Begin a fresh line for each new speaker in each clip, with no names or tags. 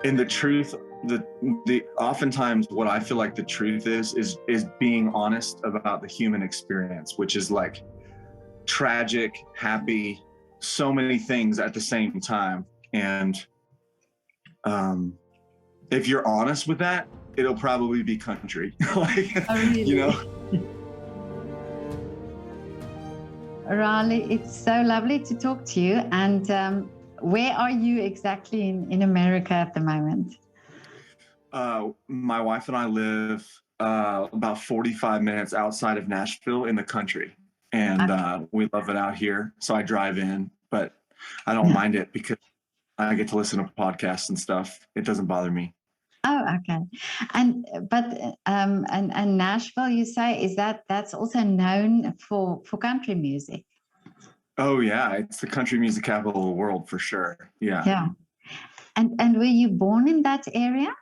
And the truth, the oftentimes what I feel like the truth is being honest about the human experience, which is like tragic, happy, so many things at the same time. And if you're honest with that, it'll probably be country. Like,
Oh, really?
you know.
Raleigh, it's so lovely to talk to you. And where are you exactly in America at the moment?
My wife and I live about 45 minutes outside of Nashville in the country. And we love it out here. So I drive in, but I don't mind it because I get to listen to podcasts and stuff. It doesn't bother me.
Oh, okay. And Nashville, you say, that's also known for country music?
Oh yeah, it's the country music capital of the world for sure. Yeah.
Yeah. And were you born in that area?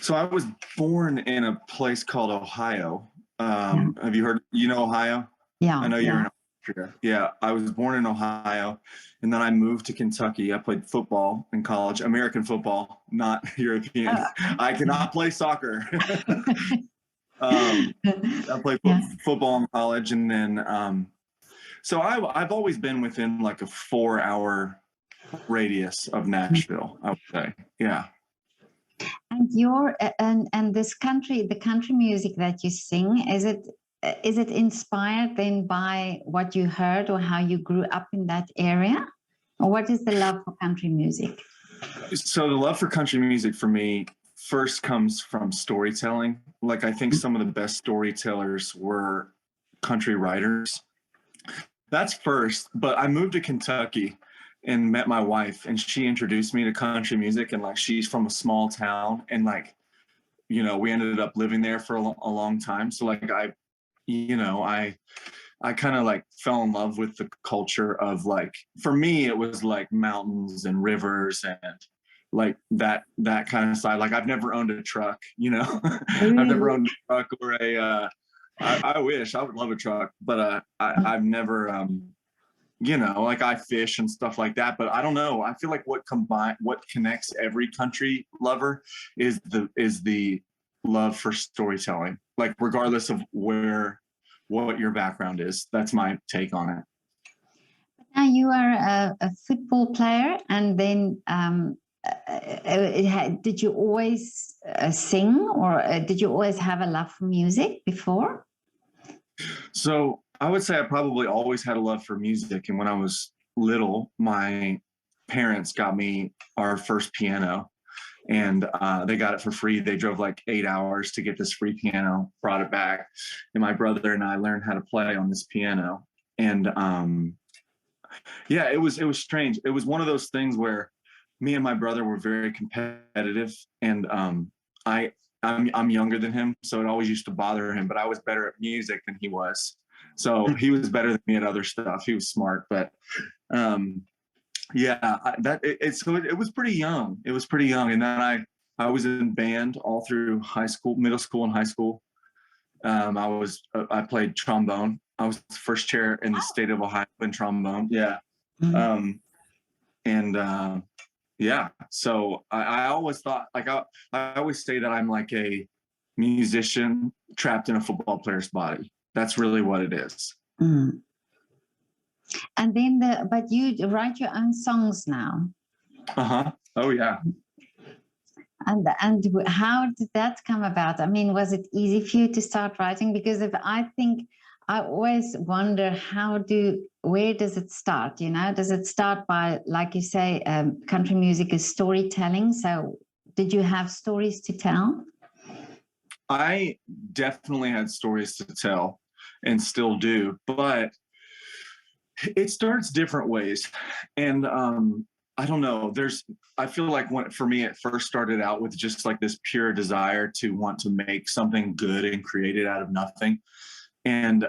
So I was born in a place called Ohio. Have you heard, Ohio?
Yeah.
I know you're in Austria. Yeah, I was born in Ohio, and then I moved to Kentucky. I played football in college, American football, not European. I cannot play soccer. I played football in college, and then so I've always been within like a 4-hour radius of Nashville, I would say. Yeah.
And this country, the country music that you sing, is it inspired then by what you heard or how you grew up in that area? Or what is the love for country music?
So the love for country music for me first comes from storytelling. Like, I think some of the best storytellers were country writers. That's first, but I moved to Kentucky and met my wife, and she introduced me to country music, and like, she's from a small town, and like, we ended up living there for a long time. So like, I kind of like fell in love with the culture of, like, for me, it was like mountains and rivers and like that kind of side. Like, I've never owned a truck, I've never owned a truck or I wish I would love a truck, but I've never, like, I fish and stuff like that, but I don't know. I feel like what connects every country lover is the love for storytelling, like, regardless of what your background is. That's my take on it.
Now, you are a football player, and then did you always sing, or did you always have a love for music before?
So I would say I probably always had a love for music. And when I was little, my parents got me our first piano, and they got it for free. They drove like 8 hours to get this free piano, brought it back, and my brother and I learned how to play on this piano. And it was strange. It was one of those things where me and my brother were very competitive, and I'm younger than him, so it always used to bother him, but I was better at music than he was. So he was better than me at other stuff. He was smart, but it was pretty young. It was pretty young. And then I was in band all through high school, middle school and high school. I played trombone. I was the first chair in the state of Ohio in trombone. Yeah. Mm-hmm. So I always thought, like, I always say that I'm like a musician trapped in a football player's body. That's really what it is.
Mm. And then but you write your own songs now.
Oh yeah.
And how did that come about? I mean, was it easy for you to start writing? Because I always wonder, where does it start? Does it start by, like you say, country music is storytelling? So did you have stories to tell?
I definitely had stories to tell and still do, but it starts different ways. And I don't know, I feel like for me, it first started out with just like this pure desire to want to make something good and create it out of nothing. And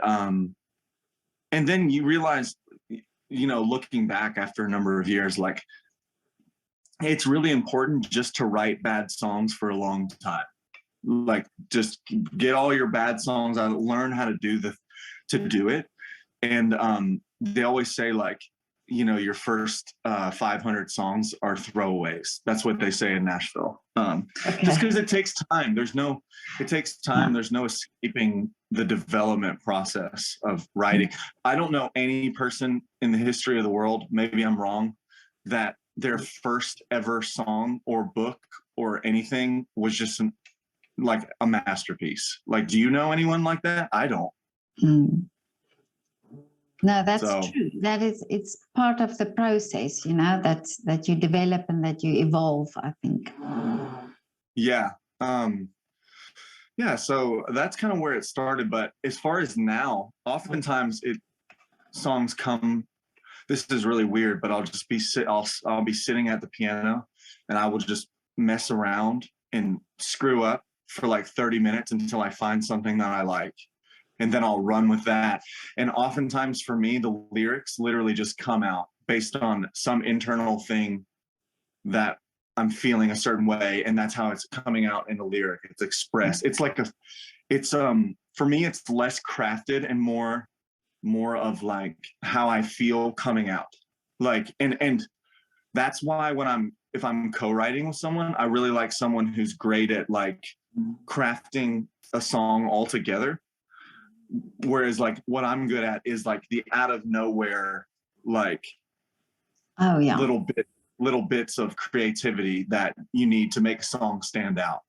then you realize, looking back after a number of years, like, it's really important just to write bad songs for a long time. Like, just get all your bad songs out, learn how to do it. And they always say, like, your first 500 songs are throwaways. That's what they say in Nashville. Just because it takes time. It takes time. There's no escaping the development process of writing. I don't know any person in the history of the world, maybe I'm wrong, that their first ever song or book or anything was just like a masterpiece. Like, do you know anyone like that? I don't.
No, that's true. It's part of the process, that you develop and that you evolve, I think.
Yeah. Yeah, so that's kind of where it started. But as far as now, oftentimes songs come. This is really weird, but I'll be sitting at the piano, and I will just mess around and screw up for like 30 minutes until I find something that I like, and then I'll run with that. And oftentimes for me, the lyrics literally just come out based on some internal thing that I'm feeling a certain way, and that's how it's coming out in the lyric. It's expressed. It's like for me, it's less crafted and more of like how I feel coming out. Like, and that's why if I'm co-writing with someone, I really like someone who's great at like crafting a song all together. Whereas like what I'm good at is like the out of nowhere, like little bits of creativity that you need to make a song stand out,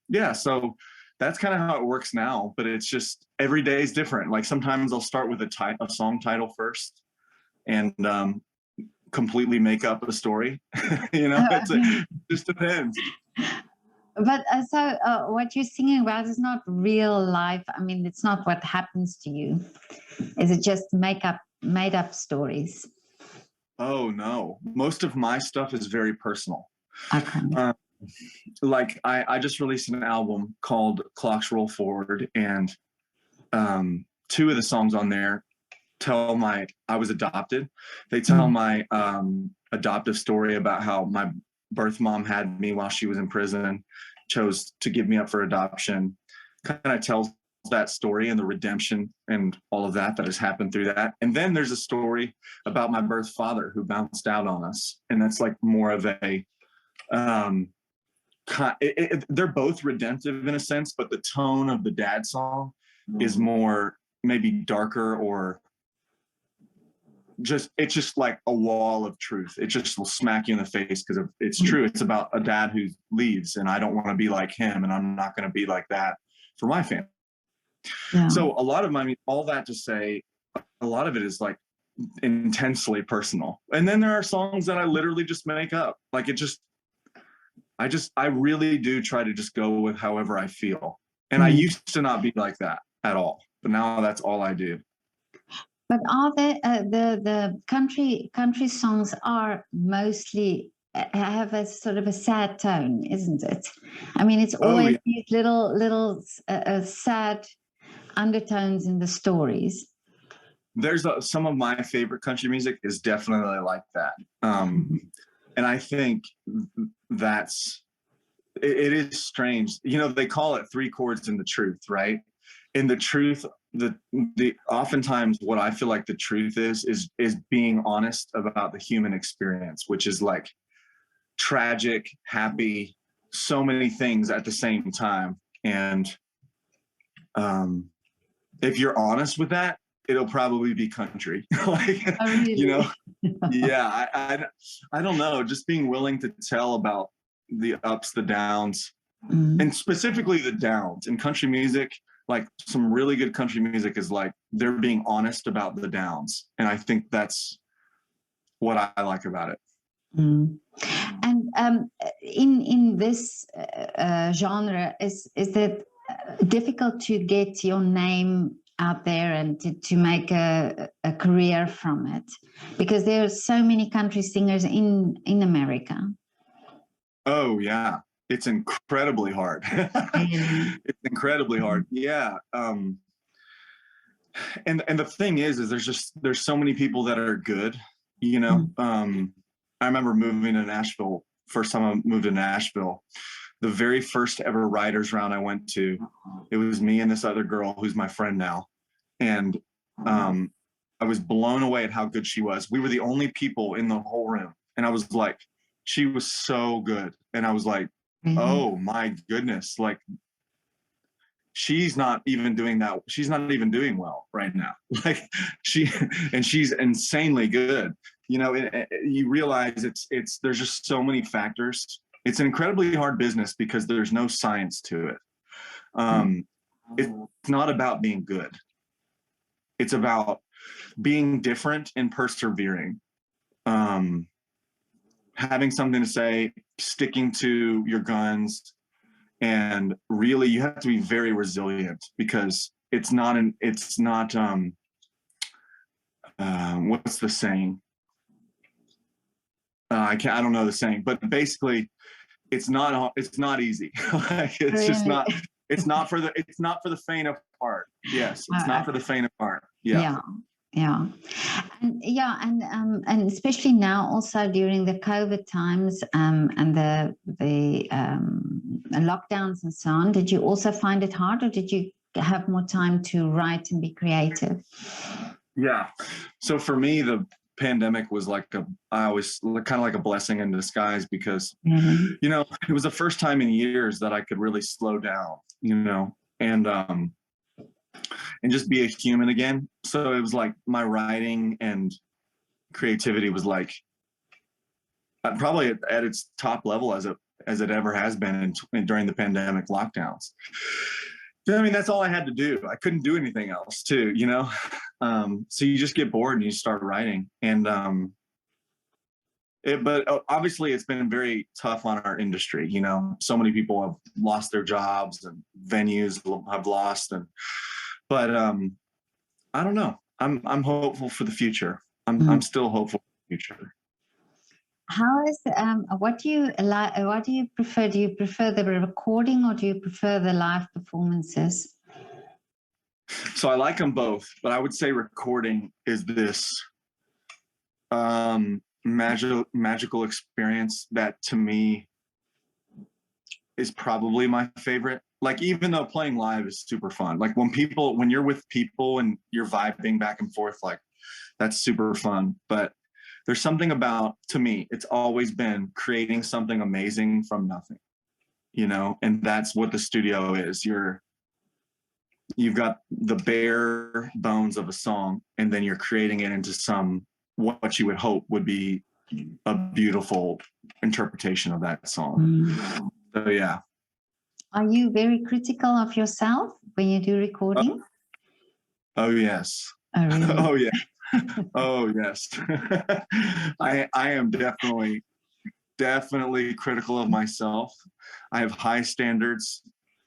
Yeah, so that's kind of how it works now, but it's just every day is different. Like sometimes I'll start with a song title first and completely make up a story. It just depends.
But so what you're singing about is not real life. I mean, it's not what happens to you. Is it just made up stories?
Oh no, most of my stuff is very personal.
Okay.
Like I just released an album called Clocks Roll Forward, and 2 of the songs on there I was adopted. They tell my adoptive story about how my birth mom had me while she was in prison, chose to give me up for adoption. Kind of tells that story and the redemption and all of that has happened through that. And then there's a story about my birth father who bounced out on us, and that's like more of a they're both redemptive in a sense, but the tone of the dad song is more maybe darker, or it's just like a wall of truth. It just will smack you in the face because it's true. It's about a dad who leaves, and I don't want to be like him, and I'm not going to be like that for my family. Yeah. So a lot of all that to say, a lot of it is like intensely personal. And then there are songs that I literally just make up. Like I really do try to just go with however I feel. And I used to not be like that at all, but now that's all I do.
But are there the country songs are mostly have a sort of a sad tone, isn't it? I mean, it's always these little sad undertones in the stories.
There's some of my favorite country music is definitely like that. And I think it is strange. They call it 3 chords in the truth, right? In the truth, the oftentimes what I feel like the truth is being honest about the human experience, which is like tragic, happy, so many things at the same time. And if you're honest with that, it'll probably be country. Like,
really?
Yeah, I don't know, just being willing to tell about the ups, the downs, and specifically the downs in country music. Like some really good country music is like they're being honest about the downs, and I think that's what I like about it.
And in this genre, is it difficult to get your name out there and to make a career from it? Because there are so many country singers in America. Oh
yeah, it's incredibly hard. It's incredibly hard. Yeah. And the thing is there's so many people that are good, I remember moving to Nashville. First time I moved to Nashville, the very first ever writers round I went to, it was me and this other girl who's my friend now. And I was blown away at how good she was. We were the only people in the whole room. And I was like, she was so good. And I was like, oh my goodness, like she's not even doing that. She's not even doing well right now. Like she's insanely good. You know, you realize there's just so many factors. It's an incredibly hard business because there's no science to it. It's not about being good. It's about being different and persevering. Having something to say, sticking to your guns, and really you have to be very resilient because it's not what's the saying? I don't know the saying, but basically it's not easy. Like, it's just not, it's not for the faint of heart. Yes, it's not for the faint of heart. Yeah.
Yeah. And especially now also during the COVID times and the lockdowns and so on, did you also find it hard, or did you have more time to write and be creative?
Yeah. So for me, the pandemic was like I always kind of like a blessing in disguise because, you know, it was the first time in years that I could really slow down, you know, and just be a human again. So it was like my writing and creativity was like probably at its top level as it ever has been during the pandemic lockdowns. I mean, that's all I had to do. I couldn't do anything else too, you know? So you just get bored and you start writing. And but obviously it's been very tough on our industry, you know? So many people have lost their jobs and venues have lost, but I don't know. I'm hopeful for the future. I'm still hopeful for the future.
How is what do you like? What do you prefer? Do you prefer the recording or do you prefer the live performances?
So I like them both, but I would say recording is this magical experience that to me is probably my favorite. Like, even though playing live is super fun, like when you're with people and you're vibing back and forth, like that's super fun. But there's something about, to me, it's always been creating something amazing from nothing, you know? And that's what the studio is. You've got the bare bones of a song, and then you're creating it into what you would hope would be a beautiful interpretation of that song. So yeah.
Are you very critical of yourself when you do recording?
Oh yes.
Oh, really?
Oh yeah. Oh yes. I am definitely critical of myself. I have high standards.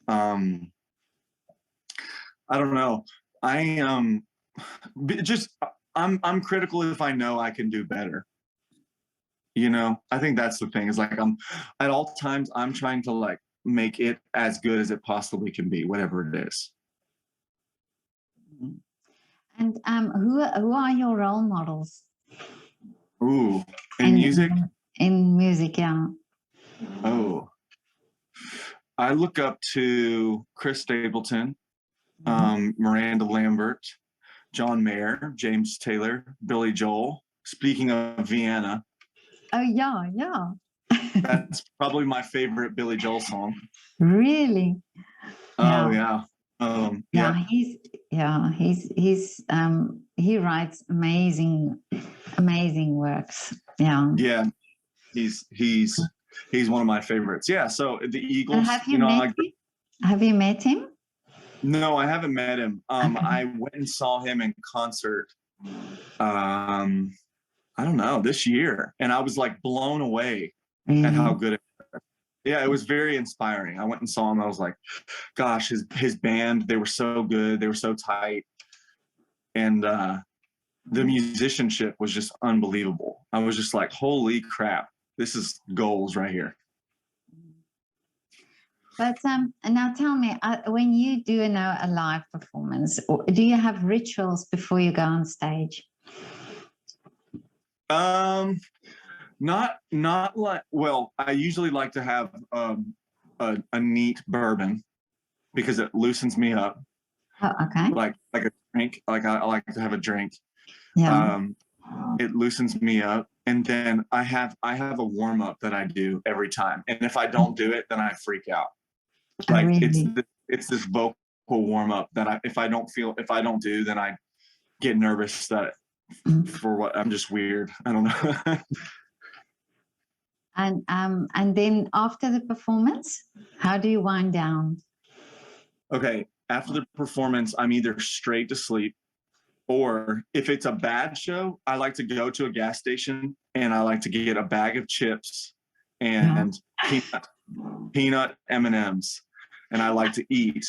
I don't know. I'm critical if I know I can do better. You know, I think that's the thing, is like at all times I'm trying to like make it as good as it possibly can be, whatever it is.
And who are your role models?
Ooh, in music?
In music, yeah.
Oh, I look up to Chris Stapleton, Miranda Lambert, John Mayer, James Taylor, Billy Joel. Speaking of Vienna.
Oh yeah.
That's probably my favorite Billy Joel song.
Really?
Oh yeah.
He writes amazing works. Yeah.
Yeah. He's one of my favorites. Yeah. So the Eagles.
And have you met him? Have you met him?
No, I haven't met him. Okay. I went and saw him in concert. I don't know, this year, and I was like blown away at how good it was. Yeah, it was very inspiring. I went and saw him. I was like, gosh, his band, they were so good. They were so tight. And the musicianship was just unbelievable. I was just like, holy crap, this is goals right here.
But now tell me, when you do a live performance, do you have rituals before you go on stage?
Not like, well, I usually like to have a neat bourbon because it loosens me up.
Oh, okay.
Like a drink. Like I like to have a drink.
Yeah.
It loosens me up. And then I have a warm up that I do every time. And if I don't do it, then I freak out.
Oh,
Like
really?
it's this vocal warm up that if I don't do, then I get nervous that for what I'm just weird. I don't know.
And then after the performance, how do you wind down?
Okay, after the performance, I'm either straight to sleep, or if it's a bad show, I like to go to a gas station and I like to get a bag of chips and peanut M&Ms, and I like to eat.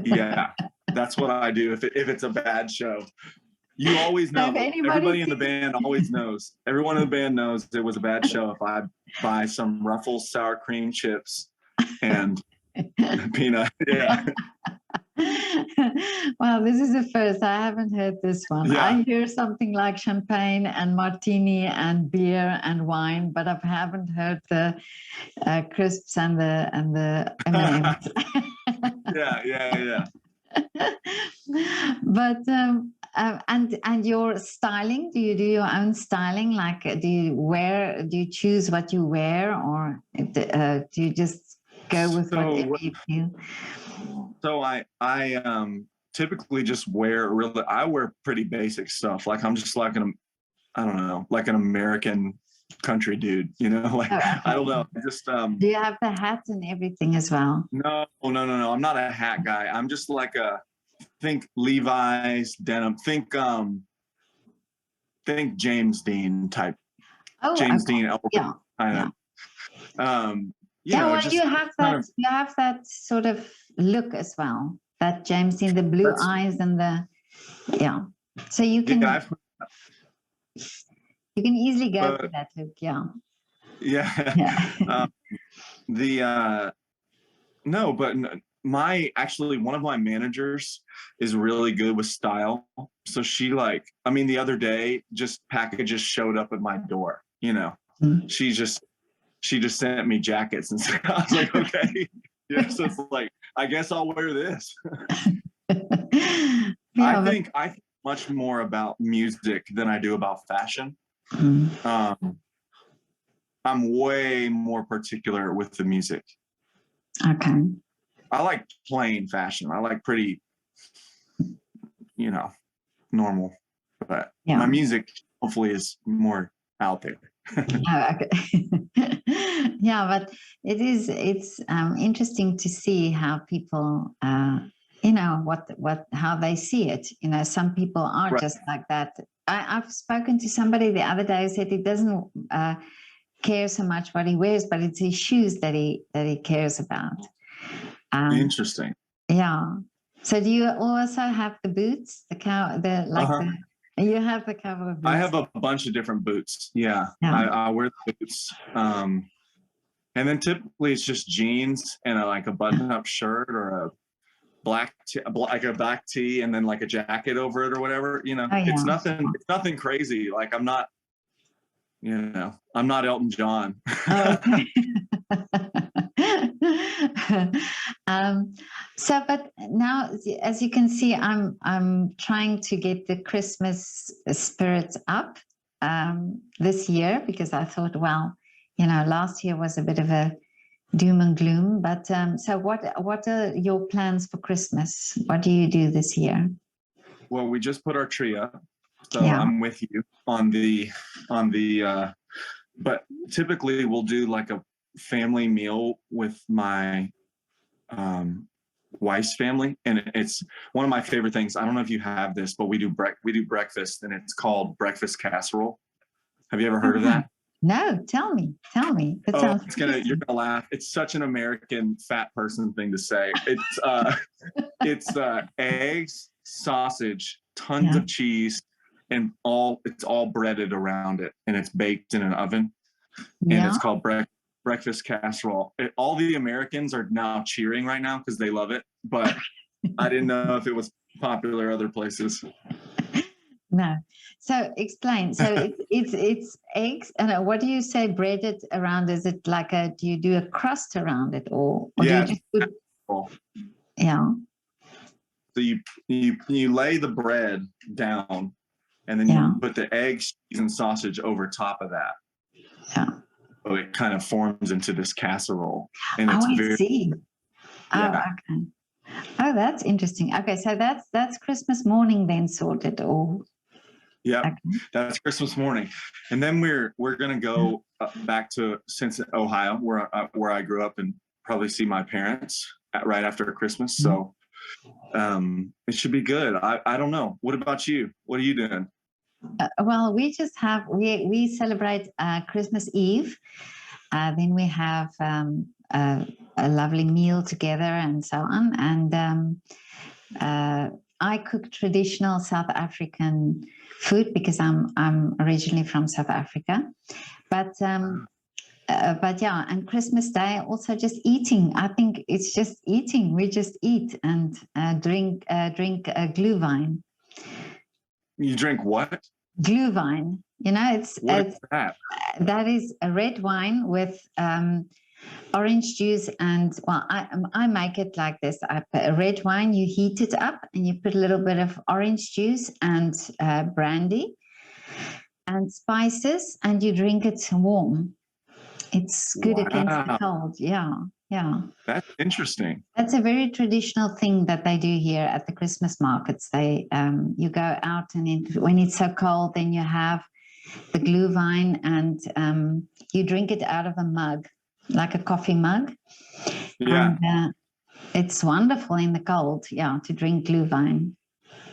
Yeah, that's what I do if it's a bad show. You always know. Everybody in the band always knows. Everyone in the band knows it was a bad show if I buy some Ruffles sour cream chips and peanut. Yeah.
Well, this is the first. I haven't heard this one.
Yeah.
I hear something like champagne and martini and beer and wine, but I haven't heard the crisps and the M&Ms.
Yeah.
But and your styling, do you do your own styling? Like, do you choose what you wear, or do you just go with whatever you feel?
So I typically just I wear pretty basic stuff. Like I'm just like I don't know, like an American country dude, you know, like, I don't know. Just,
do you have the hat and everything as well?
No. I'm not a hat guy. I'm just like think Levi's denim, think James Dean type.
Oh,
James
okay.
Dean.
Yeah.
Kind of.
Well, you have that sort of look as well. That James Dean, the blue eyes and so you can you can easily go for that look.
No, but one of my managers is really good with style. So she the other day, just packages showed up at my door, you know. She just sent me jackets, and I was like, okay. Yeah, so it's like, I guess I'll wear this. I think much more about music than I do about fashion. I'm way more particular with the music.
Okay.
I like plain fashion. I like pretty, normal. But my music hopefully is more out there.
Okay. Yeah, but it's interesting to see how people how they see it. Some people are just like that. I've spoken to somebody the other day who said he doesn't care so much what he wears, but it's his shoes that he cares about.
Interesting.
Yeah. So do you also have the boots, you have the cowboy boots?
I have a bunch of different boots. Yeah. I wear the boots. And then typically it's just jeans and a button-up shirt, or a black tee, and then like a jacket over it or whatever. It's nothing crazy. Like I'm not Elton John.
Oh, okay. But now, as you can see, I'm trying to get the Christmas spirits up this year, because I thought, last year was a bit of a doom and gloom. But so what are your plans for Christmas? What do you do this year?
Well, we just put our tree up, so I'm with you on the but typically we'll do like a family meal with my wife's family, and it's one of my favorite things. I don't know if you have this, but we do breakfast, and it's called breakfast casserole. Have you ever heard of that?
No, tell me. That sounds
you're gonna laugh. It's such an American fat person thing to say. It's eggs, sausage, tons of cheese, and it's all breaded around it, and it's baked in an oven, and it's called breakfast casserole. All the Americans are now cheering right now because they love it, but I didn't know if it was popular other places.
No. So explain. So it's eggs, and what do you say breaded around? Is it like do you do a crust around it, or do you just put? Yeah.
So you lay the bread down, and then
Yeah.
you put the eggs, cheese, and sausage over top of that.
Yeah.
So it kind of forms into this casserole, and
Oh,
it's
I
very,
see. Oh,
yeah,
okay. Oh, that's interesting. Okay, so that's Christmas morning then sorted, or
yeah.
okay.
That's Christmas morning, and then we're gonna go back to Ohio, where I grew up, and probably see my parents right after Christmas. So it should be good. I don't know. What about you? What are you doing?
Well, we celebrate Christmas Eve. Then we have a lovely meal together and so on. And I cook traditional South African food because I'm originally from South Africa. But yeah, and Christmas Day also just eating. I think it's just eating. We just eat and drink Glhwein.
You drink what?
Glhwein. You know,
What is that?
that is a red wine with orange juice, and well, I make it like this. I put a red wine, you heat it up, and you put a little bit of orange juice and brandy and spices, and you drink it warm. It's good against the
Wow,
cold. Yeah, yeah.
that's interesting.
That's a very traditional thing that they do here at the Christmas markets. They you go out, and when it's so cold, then you have the Glhwein, and you drink it out of a mug, like a coffee mug.
Yeah.
And it's wonderful in the cold, yeah, to drink Glhwein.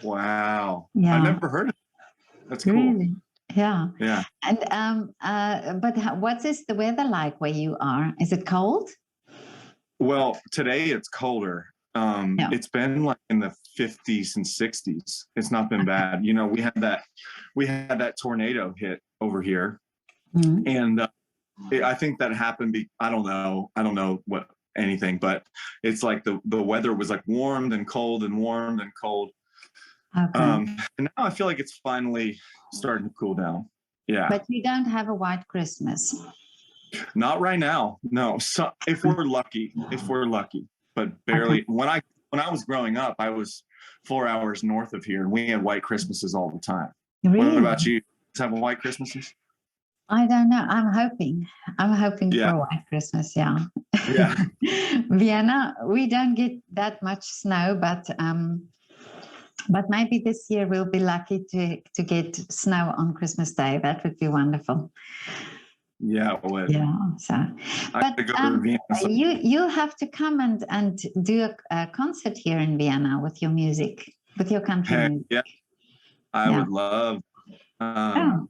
Wow. I've
Yeah,
never heard of it. That's cool.
really. Yeah.
Yeah.
And but what is the weather like where you are? Is it cold?
Well, today it's colder.
Yeah.
It's been like in the 50s and 60s. It's not been bad. You know, we had that tornado hit over here,
Mhm.
and I think that happened. I don't know what anything, but it's like the weather was like warmed and cold and warmed and cold.
Okay.
And now I feel like it's finally starting to cool down. Yeah.
But you don't have a white Christmas.
Not right now. No. So if we're lucky, but barely.
Okay.
When I was growing up, I was 4 hours north of here, and we had white Christmases all the time. What
Really?
about you? Have white Christmases?
I don't know. I'm hoping. I'm hoping for
Yeah.
a white Christmas. Yeah.
Yeah.
Vienna, we don't get that much snow, but maybe this year we'll be lucky to get snow on Christmas Day. That would be wonderful.
Yeah, it would.
Yeah. So,
I
but
could go to Vienna.
you'll have to come and do a concert here in Vienna with your music, with your country music.
Yeah, I
Yeah.
would love.
Oh,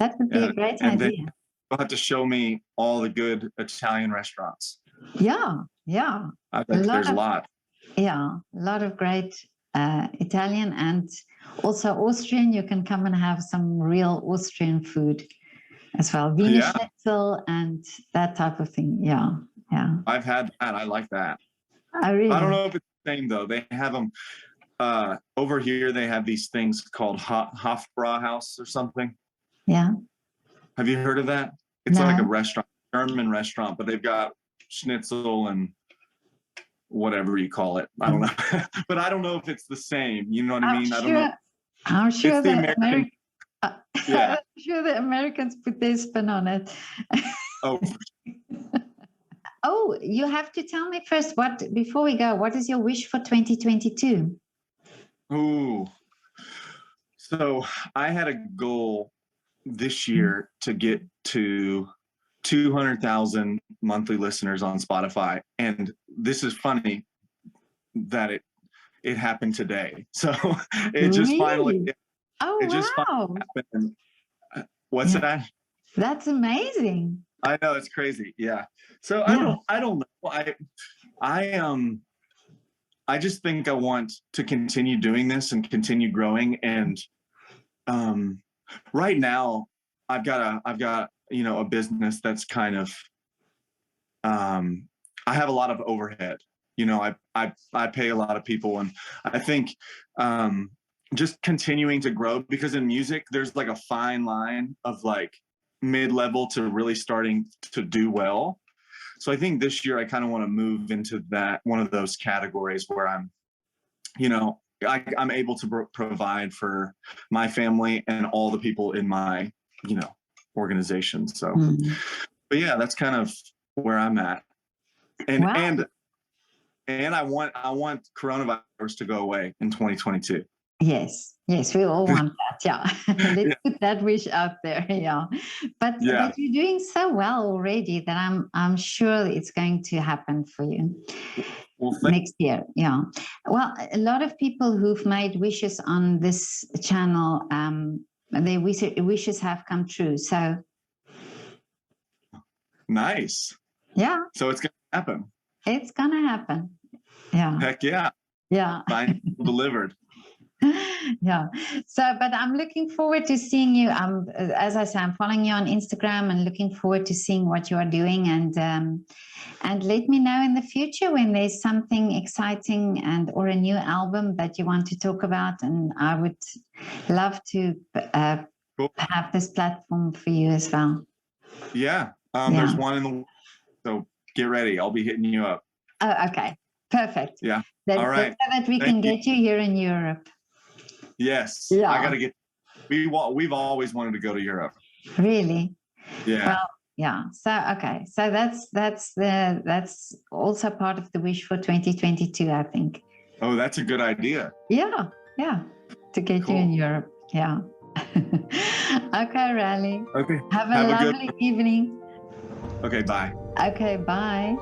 that would be a great
and then
idea.
you'll have to show me all the good Italian restaurants.
Yeah. Yeah.
I bet there's a lot.
Yeah, a lot of great Italian and also Austrian. You can come and have some real Austrian food as well. Wiener
Yeah.
Schnitzel and that type of thing. Yeah, yeah.
I've had that. I like that.
I really.
I don't know if it's the same though. They have them over here. They have these things called Hofbrauhaus or something.
Yeah.
Have you heard of that? It's
No.
like a restaurant, German restaurant, but they've got schnitzel and whatever you call it. I don't know, but I don't know if it's the same. You know what I mean? I don't know.
I'm sure
It's the
the
American. Yeah.
I'm sure the Americans put their spin on it.
Oh,
Oh, you have to tell me first before we go, what is your wish for 2022?
ooh. So I had a goal this year to get to 200,000 monthly listeners on Spotify, and this is funny that it happened today. So it just
Really?
finally.
Oh,
It just
wow.
happened. What's
Yeah.
that?
That's amazing.
I know, it's crazy. Yeah. So
Yeah.
I don't know. I just think I want to continue doing this and continue growing. And right now I've got a business that's kind of I have a lot of overhead. I pay a lot of people, and I think just continuing to grow, because in music there's like a fine line of like mid-level to really starting to do well. So I think this year I kind of want to move into that one of those categories where I'm I'm able to provide for my family and all the people in my, organization. So, but yeah, that's kind of where I'm at. And,
Wow.
and I want coronavirus to go away in 2022.
Yes, we all want that. Yeah, let's put that wish out there. Yeah, but you're doing so well already that I'm sure it's going to happen for you next year. Yeah. Well, a lot of people who've made wishes on this channel, their wishes have come true. So
nice.
Yeah.
So it's gonna happen.
It's gonna happen. Yeah.
Heck yeah.
Yeah.
Fine. Delivered.
Yeah. So, but I'm looking forward to seeing you. As I say, I'm following you on Instagram and looking forward to seeing what you are doing. And let me know in the future when there's something exciting or a new album that you want to talk about. And I would love to
Cool.
have this platform for you as well.
Yeah. There's one so get ready. I'll be hitting you up.
Oh, okay. Perfect.
Yeah.
All
right.
So that we can get you here in Europe.
Yes.
Yeah.
I gotta we've always wanted to go to Europe.
Really?
Yeah.
Well, yeah. So okay. So that's also part of the wish for 2022, I think.
Oh, that's a good idea.
Yeah. Yeah. To get you in Europe. Yeah. Okay, Raleigh.
Okay.
Have a lovely evening.
Okay, bye.
Okay, bye.